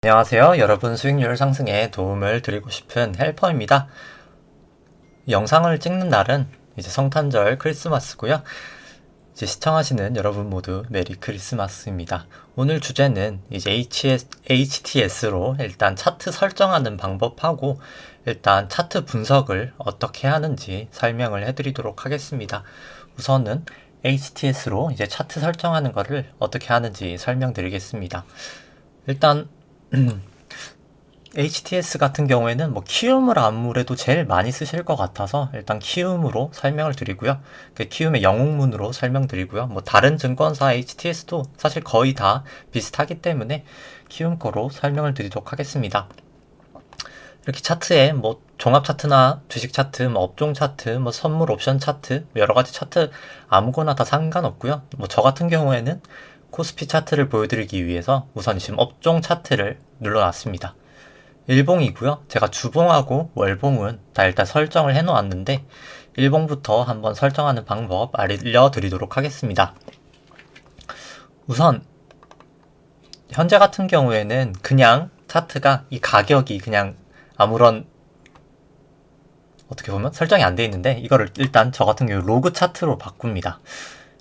안녕하세요. 여러분 수익률 상승에 도움을 드리고 싶은 헬퍼입니다. 영상을 찍는 날은 이제 성탄절 크리스마스고요. 이제 시청하시는 여러분 모두 메리 크리스마스입니다. 오늘 주제는 이제 HTS로 일단 차트 설정하는 방법하고 일단 차트 분석을 어떻게 하는지 설명을 해드리도록 하겠습니다. 우선은 HTS로 이제 차트 설정하는 것을 어떻게 하는지 설명드리겠습니다. 일단 HTS 같은 경우에는 뭐 키움을 아무래도 제일 많이 쓰실 것 같아서 일단 키움으로 설명을 드리고요. 그 키움의 영웅문으로 설명드리고요. 뭐 다른 증권사 HTS도 사실 거의 다 비슷하기 때문에 키움 거로 설명을 드리도록 하겠습니다. 이렇게 차트에 뭐 종합 차트나 주식 차트, 뭐 업종 차트, 뭐 선물 옵션 차트, 여러 가지 차트 아무거나 다 상관없고요. 뭐 저 같은 경우에는 코스피 차트를 보여드리기 위해서 우선 지금 업종 차트를 눌러놨습니다. 일봉이고요. 제가 주봉하고 월봉은 다 일단 설정을 해놓았는데 일봉부터 한번 설정하는 방법 알려드리도록 하겠습니다. 우선 현재 같은 경우에는 그냥 차트가 이 가격이 그냥 아무런 어떻게 보면 설정이 안 돼 있는데 이거를 일단 저 같은 경우 로그 차트로 바꿉니다.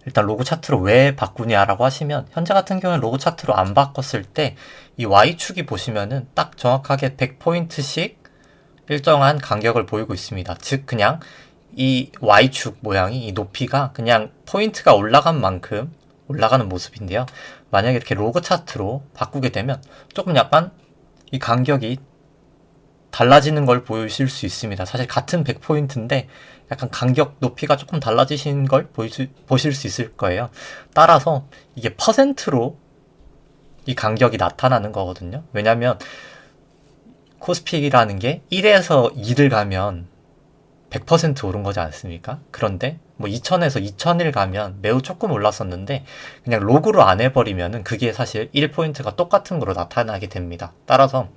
일단 로그 차트로 왜 바꾸냐라고 하시면 현재 같은 경우는 로그 차트로 안 바꿨을 때 이 Y축이 보시면은 딱 정확하게 100포인트씩 일정한 간격을 보이고 있습니다. 즉 그냥 이 Y축 모양이 이 높이가 그냥 포인트가 올라간 만큼 올라가는 모습인데요. 만약에 이렇게 로그 차트로 바꾸게 되면 조금 약간 이 간격이 달라지는 걸 보실 수 있습니다. 사실 같은 100포인트인데 약간 간격 높이가 조금 달라지신 걸 보실 수 있을 거예요. 따라서 이게 퍼센트로 이 간격이 나타나는 거거든요. 왜냐면 코스피라는 게 1에서 2를 가면 100% 오른 거지 않습니까? 그런데 뭐 2000에서 2001 가면 매우 조금 올랐었는데 그냥 로그로 안 해버리면은 그게 사실 1포인트가 똑같은 거로 나타나게 됩니다. 따라서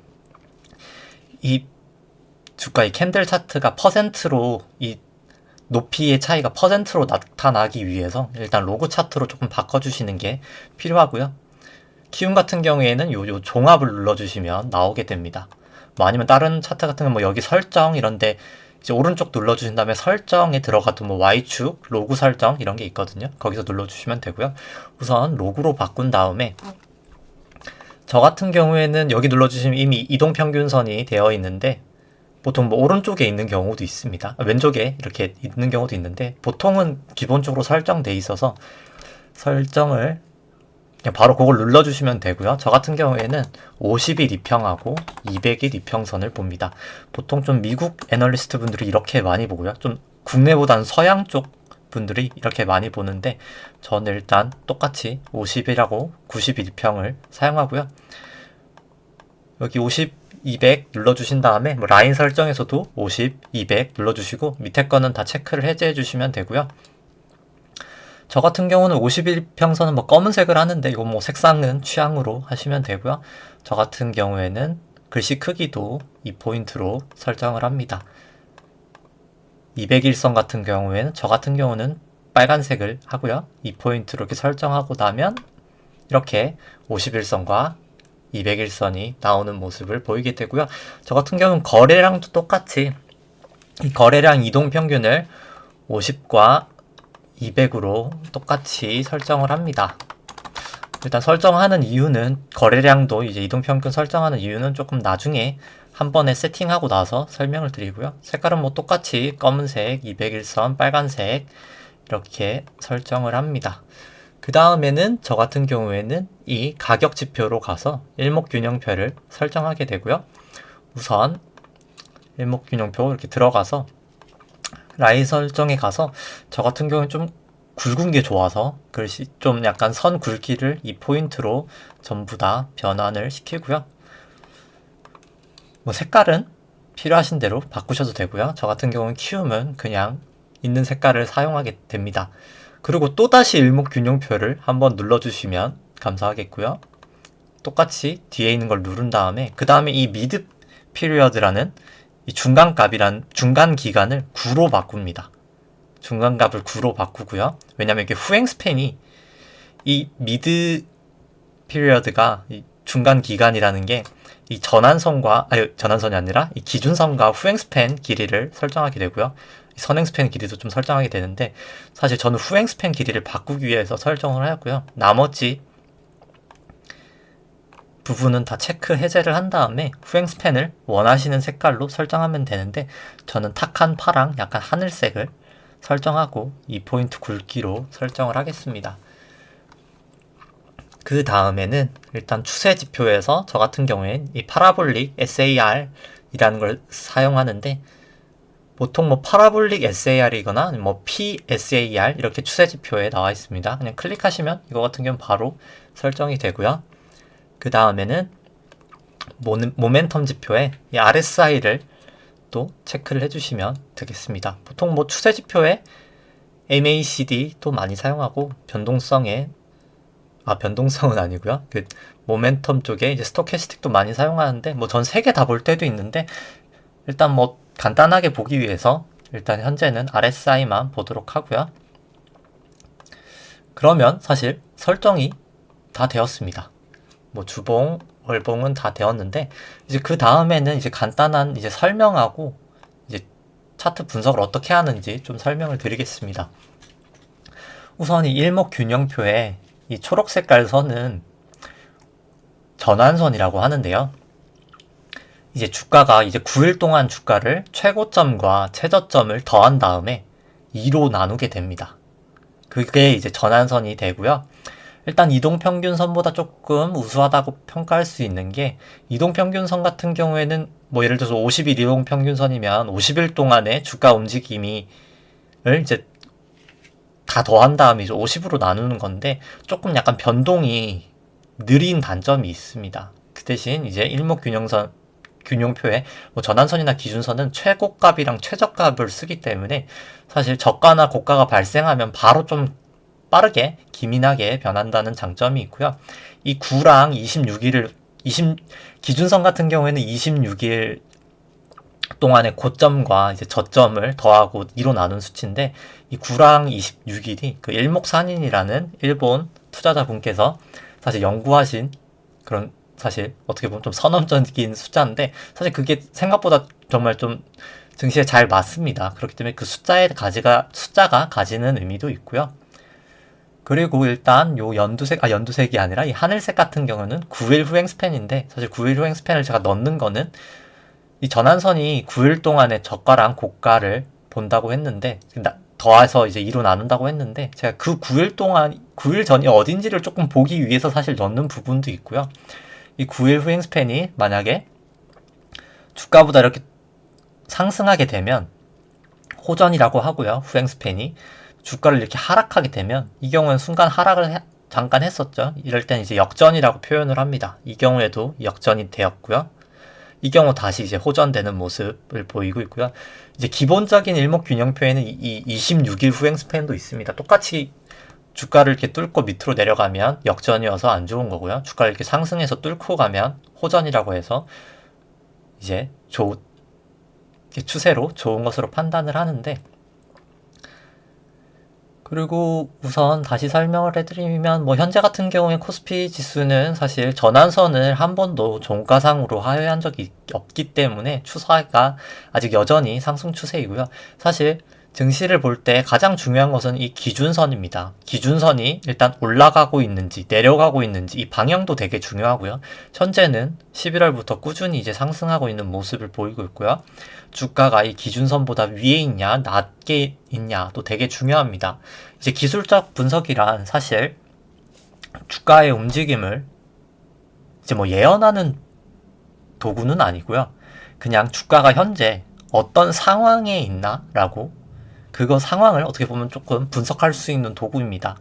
이 주가의 캔들 차트가 퍼센트로 이 높이의 차이가 퍼센트로 나타나기 위해서 일단 로그 차트로 조금 바꿔주시는 게 필요하고요. 키움 같은 경우에는 요 종합을 눌러주시면 나오게 됩니다. 뭐 아니면 다른 차트 같은 건 뭐 여기 설정 이런데 이제 오른쪽 눌러주신 다음에 설정에 들어가도 뭐 Y축, 로그 설정 이런 게 있거든요. 거기서 눌러주시면 되고요. 우선 로그로 바꾼 다음에 저 같은 경우에는 여기 눌러주시면 이미 이동평균선이 되어 있는데 보통 뭐 오른쪽에 있는 경우도 있습니다. 왼쪽에 이렇게 있는 경우도 있는데 보통은 기본적으로 설정돼 있어서 설정을 그냥 바로 그걸 눌러주시면 되고요. 저 같은 경우에는 50일 이평하고 200일 이평선을 봅니다. 보통 좀 미국 애널리스트 분들이 이렇게 많이 보고요. 좀 국내보다는 서양 쪽 분들이 이렇게 많이 보는데 저는 일단 똑같이 50일하고 90일 이평을 사용하고요. 여기 50, 200 눌러주신 다음에 뭐 라인 설정에서도 50, 200 눌러주시고 밑에 거는 다 체크를 해제해 주시면 되고요. 저 같은 경우는 50일 평선은 뭐 검은색을 하는데 이거 뭐 색상은 취향으로 하시면 되고요. 저 같은 경우에는 글씨 크기도 2포인트로 설정을 합니다. 200일선 같은 경우에는 저 같은 경우는 빨간색을 하고요. 2포인트로 이렇게 설정하고 나면 이렇게 50일선과 200일선이 나오는 모습을 보이게 되고요. 저 같은 경우는 거래량도 똑같이 이 거래량 이동평균을 50과 200으로 똑같이 설정을 합니다. 일단 설정하는 이유는 거래량도 이제 이동평균 설정하는 이유는 조금 나중에 한 번에 세팅하고 나서 설명을 드리고요. 색깔은 뭐 똑같이 검은색, 200일선, 빨간색 이렇게 설정을 합니다. 그 다음에는 저 같은 경우에는 이 가격 지표로 가서 일목균형표를 설정하게 되고요. 우선 일목균형표 이렇게 들어가서 라인 설정에 가서 저 같은 경우는 좀 굵은 게 좋아서 글씨 좀 약간 선 굵기를 이 포인트로 전부 다 변환을 시키고요. 뭐 색깔은 필요하신 대로 바꾸셔도 되고요. 저 같은 경우는 키우면 그냥 있는 색깔을 사용하게 됩니다. 그리고 또다시 일목균형표를 한번 눌러주시면 감사하겠고요. 똑같이 뒤에 있는 걸 누른 다음에 그 다음에 이 미드 피리어드라는 이 중간값이란 중간 기간을 9로 바꿉니다. 중간값을 9로 바꾸고요. 왜냐면 이게 후행 스팬이 이 미드 피리어드가 중간 기간이라는 게 이 전환선이 아니라 이 기준선과 후행 스팬 길이를 설정하게 되고요. 선행 스팬 길이도 좀 설정하게 되는데, 사실 저는 후행 스팬 길이를 바꾸기 위해서 설정을 하고요. 나머지 부분은 다 체크 해제를 한 다음에 후행 스팬을 원하시는 색깔로 설정하면 되는데, 저는 탁한 파랑, 약간 하늘색을 설정하고 이 포인트 굵기로 설정을 하겠습니다. 그 다음에는 일단 추세 지표에서 저 같은 경우엔 이 파라볼릭 SAR 이라는 걸 사용하는데, 보통 뭐 파라볼릭 SAR이거나 뭐 PSAR 이렇게 추세 지표에 나와 있습니다. 그냥 클릭하시면 이거 같은 경우는 바로 설정이 되고요. 그 다음에는 모멘텀 지표에 이 RSI를 또 체크를 해주시면 되겠습니다. 보통 뭐 추세 지표에 MACD도 많이 사용하고, 변동성은 아니고요. 그 모멘텀 쪽에 이제 스토캐스틱도 많이 사용하는데, 뭐 전 3개 다 볼 때도 있는데, 일단 뭐 간단하게 보기 위해서 일단 현재는 RSI만 보도록 하고요. 그러면 사실 설정이 다 되었습니다. 뭐 주봉, 월봉은 다 되었는데, 이제 그 다음에는 이제 간단한 이제 설명하고 이제 차트 분석을 어떻게 하는지 좀 설명을 드리겠습니다. 우선 이 일목균형표에 이 초록 색깔 선은 전환선이라고 하는데요. 이제 주가가 이제 9일 동안 주가를 최고점과 최저점을 더한 다음에 2로 나누게 됩니다. 그게 이제 전환선이 되고요. 일단 이동평균선보다 조금 우수하다고 평가할 수 있는 게, 이동평균선 같은 경우에는 뭐 예를 들어서 50일 이동평균선이면 50일 동안의 주가 움직임을 이제 다 더한 다음에 이제 50으로 나누는 건데, 조금 약간 변동이 느린 단점이 있습니다. 그 대신 이제 균형표에 뭐 전환선이나 기준선은 최고값이랑 최저값을 쓰기 때문에 사실 저가나 고가가 발생하면 바로 좀 빠르게 기민하게 변한다는 장점이 있고요. 이 9랑 26일을 기준선 같은 경우에는 26일 동안의 고점과 이제 저점을 더하고 2로 나눈 수치인데, 이 9랑 26일이 그 일목산인이라는 일본 투자자분께서 사실 연구하신 그런, 사실 어떻게 보면 좀 선언적인 숫자인데, 사실 그게 생각보다 정말 좀 증시에 잘 맞습니다. 그렇기 때문에 그 숫자가 가지는 의미도 있고요. 그리고 일단 요 연두색이 아니라 이 하늘색 같은 경우는 9일 후행 스팬인데, 사실 9일 후행 스팬을 제가 넣는 거는 이 전환선이 9일 동안의 저가랑 고가를 본다고 했는데, 더해서 이제 2로 나눈다고 했는데, 제가 그 9일 전이 어딘지를 조금 보기 위해서 사실 넣는 부분도 있고요. 이 9일 후행 스팬이 만약에 주가보다 이렇게 상승하게 되면 호전이라고 하고요. 후행 스팬이 주가를 이렇게 하락하게 되면, 이 경우는 순간 하락을 잠깐 했었죠. 이럴 땐 이제 역전이라고 표현을 합니다. 이 경우에도 역전이 되었고요. 이 경우 다시 이제 호전되는 모습을 보이고 있고요. 이제 기본적인 일목균형표에는 이 26일 후행 스팬도 있습니다. 똑같이 주가를 이렇게 뚫고 밑으로 내려가면 역전이어서 안 좋은 거고요. 주가를 이렇게 상승해서 뚫고 가면 호전이라고 해서 이제 추세로 좋은 것으로 판단을 하는데, 그리고 우선 다시 설명을 해드리면, 뭐 현재 같은 경우에 코스피 지수는 사실 전환선을 한 번도 종가상으로 하회한 적이 없기 때문에 추세가 아직 여전히 상승 추세이고요. 사실 증시를 볼 때 가장 중요한 것은 이 기준선입니다. 기준선이 일단 올라가고 있는지 내려가고 있는지 이 방향도 되게 중요하고요. 현재는 11월부터 꾸준히 이제 상승하고 있는 모습을 보이고 있고요. 주가가 이 기준선보다 위에 있냐 낮게 있냐도 되게 중요합니다. 이제 기술적 분석이란 사실 주가의 움직임을 이제 뭐 예언하는 도구는 아니고요. 그냥 주가가 현재 어떤 상황에 있나라고, 그거 상황을 어떻게 보면 조금 분석할 수 있는 도구입니다.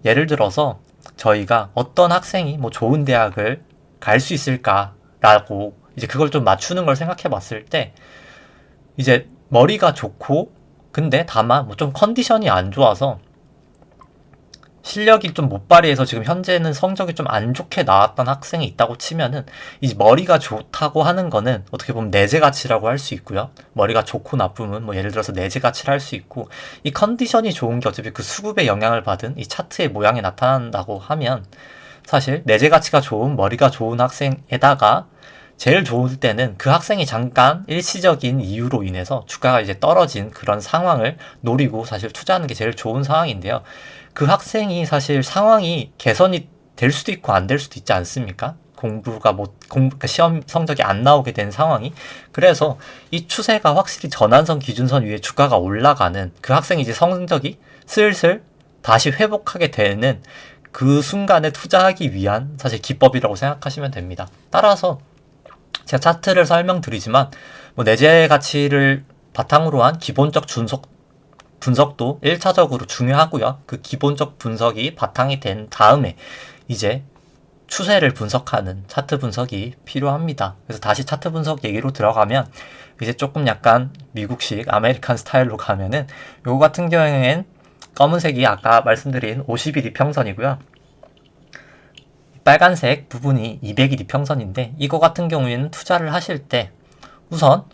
예를 들어서 저희가 어떤 학생이 뭐 좋은 대학을 갈 수 있을까라고 이제 그걸 좀 맞추는 걸 생각해 봤을 때, 이제 머리가 좋고 근데 다만 뭐 좀 컨디션이 안 좋아서 실력이 좀 못 발휘해서 지금 현재는 성적이 좀 안 좋게 나왔던 학생이 있다고 치면은, 이제 머리가 좋다고 하는 거는 어떻게 보면 내재 가치라고 할 수 있고요. 머리가 좋고 나쁨은 뭐 예를 들어서 내재 가치를 할 수 있고, 이 컨디션이 좋은 게 어차피 그 수급의 영향을 받은 이 차트의 모양에 나타난다고 하면, 사실 내재 가치가 좋은 머리가 좋은 학생에다가 제일 좋을 때는 그 학생이 잠깐 일시적인 이유로 인해서 주가가 이제 떨어진 그런 상황을 노리고 사실 투자하는 게 제일 좋은 상황인데요. 그 학생이 사실 상황이 개선이 될 수도 있고 안 될 수도 있지 않습니까? 그러니까 시험 성적이 안 나오게 된 상황이. 그래서 이 추세가 확실히 전환선 기준선 위에 주가가 올라가는 그 학생이 이제 성적이 슬슬 다시 회복하게 되는 그 순간에 투자하기 위한 사실 기법이라고 생각하시면 됩니다. 따라서 제가 차트를 설명드리지만 뭐 내재 가치를 바탕으로 한 기본적 분석도 1차적으로 중요하고요. 그 기본적 분석이 바탕이 된 다음에 이제 추세를 분석하는 차트 분석이 필요합니다. 그래서 다시 차트 분석 얘기로 들어가면 이제 조금 약간 미국식 아메리칸 스타일로 가면은 요거 같은 경우에는 검은색이 아까 말씀드린 50일 이평선이고요. 빨간색 부분이 200일 이평선인데 이거 같은 경우에는 투자를 하실 때 우선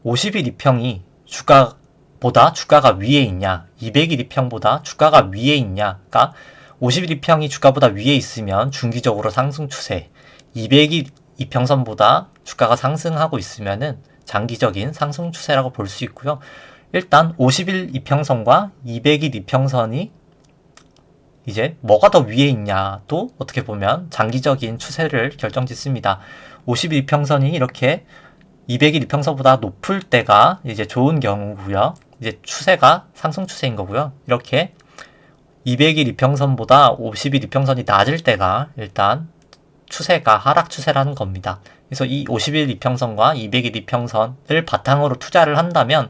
50일 이평이 주가보다 주가가 위에 있냐, 200일 이평보다 주가가 위에 있냐가 50일 이평이 주가보다 위에 있으면 중기적으로 상승 추세, 200일 이평선보다 주가가 상승하고 있으면은 장기적인 상승 추세라고 볼 수 있고요. 일단 50일 이평선과 200일 이평선이 이제 뭐가 더 위에 있냐도 어떻게 보면 장기적인 추세를 결정짓습니다. 50일 이평선이 이렇게 200일 이평선보다 높을 때가 이제 좋은 경우고요. 이제 추세가 상승 추세인 거고요. 이렇게 200일 이평선보다 50일 이평선이 낮을 때가 일단 추세가 하락 추세라는 겁니다. 그래서 이 50일 이평선과 200일 이평선을 바탕으로 투자를 한다면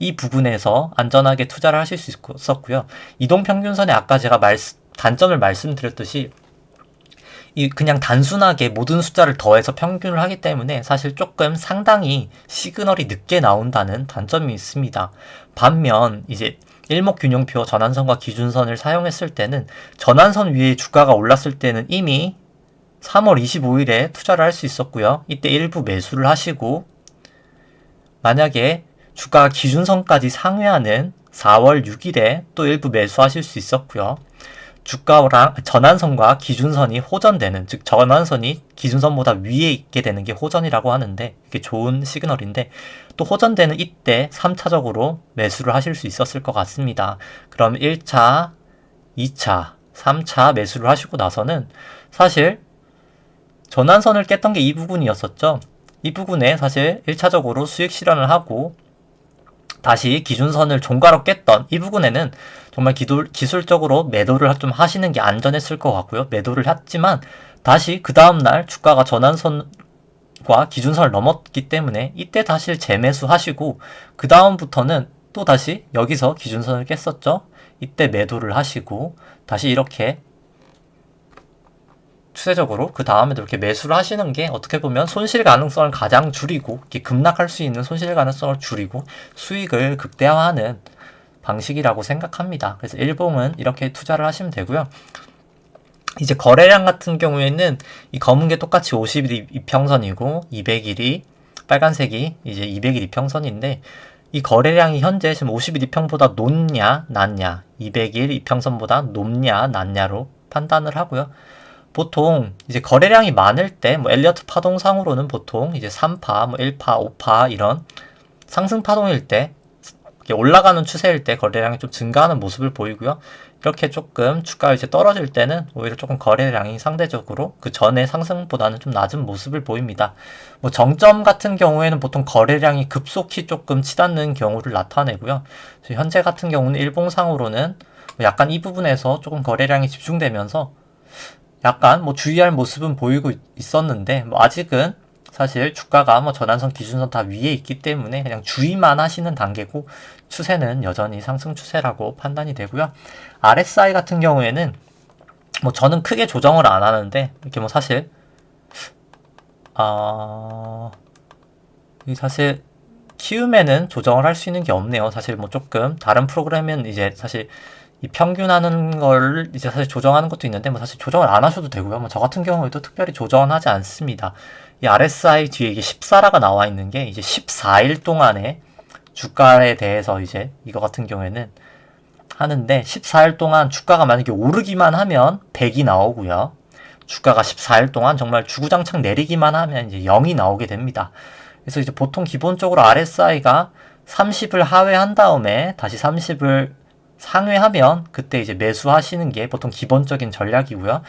이 부분에서 안전하게 투자를 하실 수 있었고요. 이동평균선에 아까 제가 단점을 말씀드렸듯이 그냥 단순하게 모든 숫자를 더해서 평균을 하기 때문에 사실 조금 상당히 시그널이 늦게 나온다는 단점이 있습니다. 반면 이제 일목균형표 전환선과 기준선을 사용했을 때는 전환선 위에 주가가 올랐을 때는 이미 3월 25일에 투자를 할 수 있었고요. 이때 일부 매수를 하시고 만약에 주가가 기준선까지 상회하는 4월 6일에 또 일부 매수하실 수 있었고요. 주가랑 전환선과 기준선이 호전되는, 즉 전환선이 기준선보다 위에 있게 되는 게 호전이라고 하는데 이게 좋은 시그널인데 또 호전되는 이때 3차적으로 매수를 하실 수 있었을 것 같습니다. 그럼 1차, 2차, 3차 매수를 하시고 나서는 사실 전환선을 깼던 게 이 부분이었었죠. 이 부분에 사실 1차적으로 수익 실현을 하고 다시 기준선을 종가로 깼던 이 부분에는 정말 기술적으로 매도를 좀 하시는 게 안전했을 것 같고요. 매도를 했지만 다시 그 다음날 주가가 전환선과 기준선을 넘었기 때문에 이때 다시 재매수 하시고 그 다음부터는 또 다시 여기서 기준선을 깼었죠. 이때 매도를 하시고 다시 이렇게 추세적으로 그 다음에도 이렇게 매수를 하시는 게 어떻게 보면 손실 가능성을 가장 줄이고 이렇게 급락할 수 있는 손실 가능성을 줄이고 수익을 극대화하는 방식이라고 생각합니다. 그래서 일봉은 이렇게 투자를 하시면 되고요. 이제 거래량 같은 경우에는 이 검은 게 똑같이 50일 이평선이고 200일이 빨간색이 이제 200일 이평선인데 이 거래량이 현재 지금 50일 이평보다 높냐 낮냐 200일 이평선보다 높냐 낮냐로 판단을 하고요. 보통 이제 거래량이 많을 때 뭐 엘리어트 파동상으로는 보통 이제 3파, 뭐 1파, 5파 이런 상승 파동일 때 올라가는 추세일 때 거래량이 좀 증가하는 모습을 보이고요. 이렇게 조금 주가가 이제 떨어질 때는 오히려 조금 거래량이 상대적으로 그 전에 상승보다는 좀 낮은 모습을 보입니다. 뭐 정점 같은 경우에는 보통 거래량이 급속히 조금 치닫는 경우를 나타내고요. 현재 같은 경우는 일봉상으로는 약간 이 부분에서 조금 거래량이 집중되면서 약간 뭐 주의할 모습은 보이고 있었는데 뭐 아직은 사실 주가가 뭐 전환선 기준선 다 위에 있기 때문에 그냥 주의만 하시는 단계고 추세는 여전히 상승 추세라고 판단이 되고요. RSI 같은 경우에는 뭐 저는 크게 조정을 안 하는데 이렇게 뭐 사실 사실 키움에는 조정을 할 수 있는 게 없네요. 사실 뭐 조금 다른 프로그램은 이제 사실 이 평균하는 걸 이제 사실 조정하는 것도 있는데 뭐 사실 조정을 안 하셔도 되고요. 뭐 저 같은 경우에도 특별히 조정은 하지 않습니다. 이 RSI 뒤에 이게 14라가 나와 있는 게 이제 14일 동안의 주가에 대해서 이제 이거 같은 경우에는 하는데 14일 동안 주가가 만약에 오르기만 하면 100이 나오고요. 주가가 14일 동안 정말 주구장창 내리기만 하면 이제 0이 나오게 됩니다. 그래서 이제 보통 기본적으로 RSI가 30을 하회한 다음에 다시 30을 상회하면 그때 이제 매수하시는 게 보통 기본적인 전략이고요.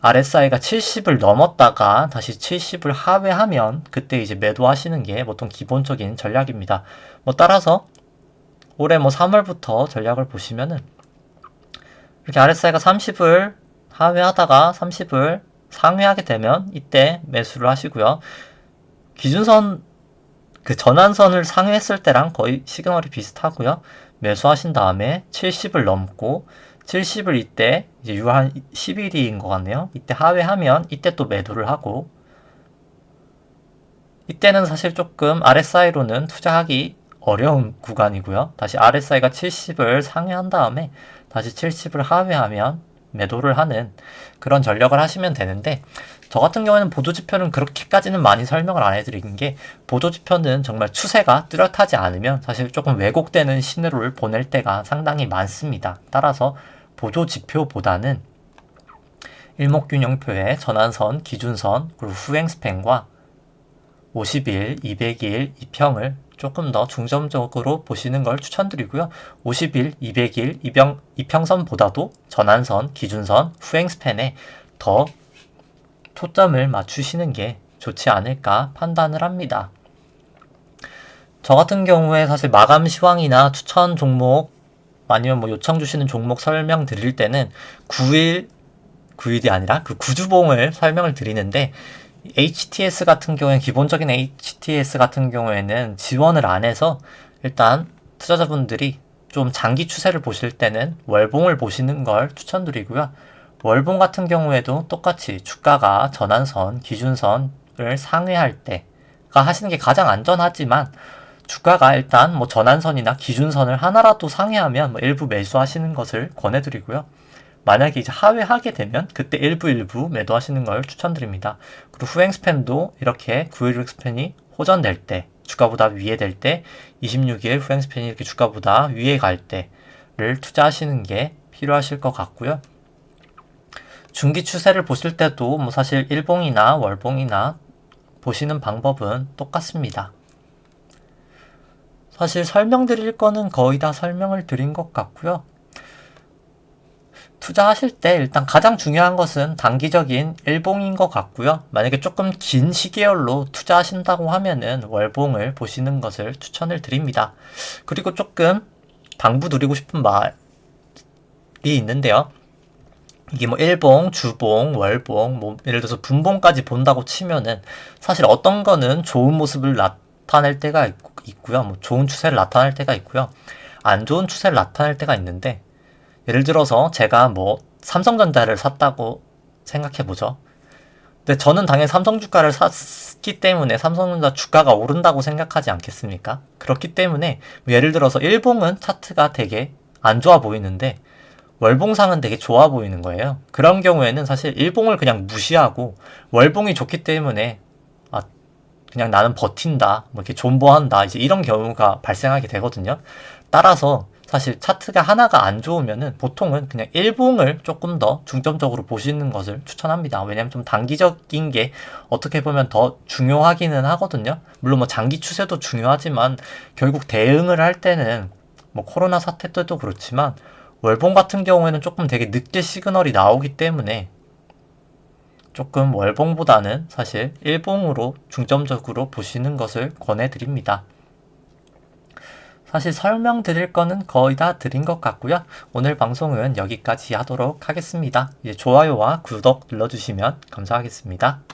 RSI가 70을 넘었다가 다시 70을 하회하면 그때 이제 매도하시는 게 보통 기본적인 전략입니다. 뭐 따라서 올해 뭐 3월부터 전략을 보시면은 이렇게 RSI가 30을 하회하다가 30을 상회하게 되면 이때 매수를 하시고요. 기준선 그 전환선을 상회했을 때랑 거의 시그널이 비슷하고요. 매수하신 다음에 70을 넘고 70을 이때 이제 6월 한 10일인 것 같네요. 이때 하회하면 이때 또 매도를 하고 이때는 사실 조금 RSI로는 투자하기 어려운 구간이고요. 다시 RSI가 70을 상회한 다음에 다시 70을 하회하면 매도를 하는 그런 전략을 하시면 되는데 저 같은 경우에는 보조지표는 그렇게까지는 많이 설명을 안 해드린 게 보조지표는 정말 추세가 뚜렷하지 않으면 사실 조금 왜곡되는 신호를 보낼 때가 상당히 많습니다. 따라서 보조지표보다는 일목균형표의 전환선, 기준선, 그리고 후행스팬과 50일, 200일, 2평을 조금 더 중점적으로 보시는 걸 추천드리고요. 50일, 200일, 2평선보다도 전환선, 기준선, 후행스팬에 더 초점을 맞추시는 게 좋지 않을까 판단을 합니다. 저 같은 경우에 사실 마감 시황이나 추천 종목 아니면 뭐 요청 주시는 종목 설명 드릴 때는 9일이 아니라 그 구주봉을 설명을 드리는데 HTS 같은 경우에 기본적인 HTS 같은 경우에는 지원을 안 해서 일단 투자자분들이 좀 장기 추세를 보실 때는 월봉을 보시는 걸 추천드리고요. 월봉 같은 경우에도 똑같이 주가가 전환선, 기준선을 상회할 때가 하시는 게 가장 안전하지만 주가가 일단 뭐 전환선이나 기준선을 하나라도 상회하면 뭐 일부 매수하시는 것을 권해드리고요. 만약에 이제 하회하게 되면 그때 일부 매도하시는 걸 추천드립니다. 그리고 후행스팬도 이렇게 9일 후행스팬이 호전될 때, 주가보다 위에 될 때, 26일 후행스팬이 이렇게 주가보다 위에 갈 때를 투자하시는 게 필요하실 것 같고요. 중기 추세를 보실 때도 뭐 사실 일봉이나 월봉이나 보시는 방법은 똑같습니다. 사실 설명드릴 거는 거의 다 설명을 드린 것 같고요. 투자하실 때 일단 가장 중요한 것은 단기적인 일봉인 것 같고요. 만약에 조금 긴 시계열로 투자하신다고 하면은 월봉을 보시는 것을 추천을 드립니다. 그리고 조금 당부드리고 싶은 말이 있는데요. 이게 뭐 일봉, 주봉, 월봉, 뭐 예를 들어서 분봉까지 본다고 치면은 사실 어떤 거는 좋은 모습을 나타낼 때가 있고요. 뭐 좋은 추세를 나타낼 때가 있고요. 안 좋은 추세를 나타낼 때가 있는데 예를 들어서 제가 뭐 삼성전자를 샀다고 생각해보죠. 근데 저는 당연히 삼성주가를 샀기 때문에 삼성전자 주가가 오른다고 생각하지 않겠습니까? 그렇기 때문에 예를 들어서 일봉은 차트가 되게 안 좋아 보이는데 월봉상은 되게 좋아 보이는 거예요. 그런 경우에는 사실 일봉을 그냥 무시하고 월봉이 좋기 때문에 그냥 나는 버틴다, 뭐 이렇게 존버한다, 이제 이런 경우가 발생하게 되거든요. 따라서 사실 차트가 하나가 안 좋으면은 보통은 그냥 일봉을 조금 더 중점적으로 보시는 것을 추천합니다. 왜냐면 좀 단기적인 게 어떻게 보면 더 중요하기는 하거든요. 물론 뭐 장기 추세도 중요하지만 결국 대응을 할 때는 뭐 코로나 사태 때도 그렇지만 월봉 같은 경우에는 조금 되게 늦게 시그널이 나오기 때문에 조금 월봉보다는 사실 일봉으로 중점적으로 보시는 것을 권해드립니다. 사실 설명드릴 거는 거의 다 드린 것 같고요. 오늘 방송은 여기까지 하도록 하겠습니다. 이제 좋아요와 구독 눌러주시면 감사하겠습니다.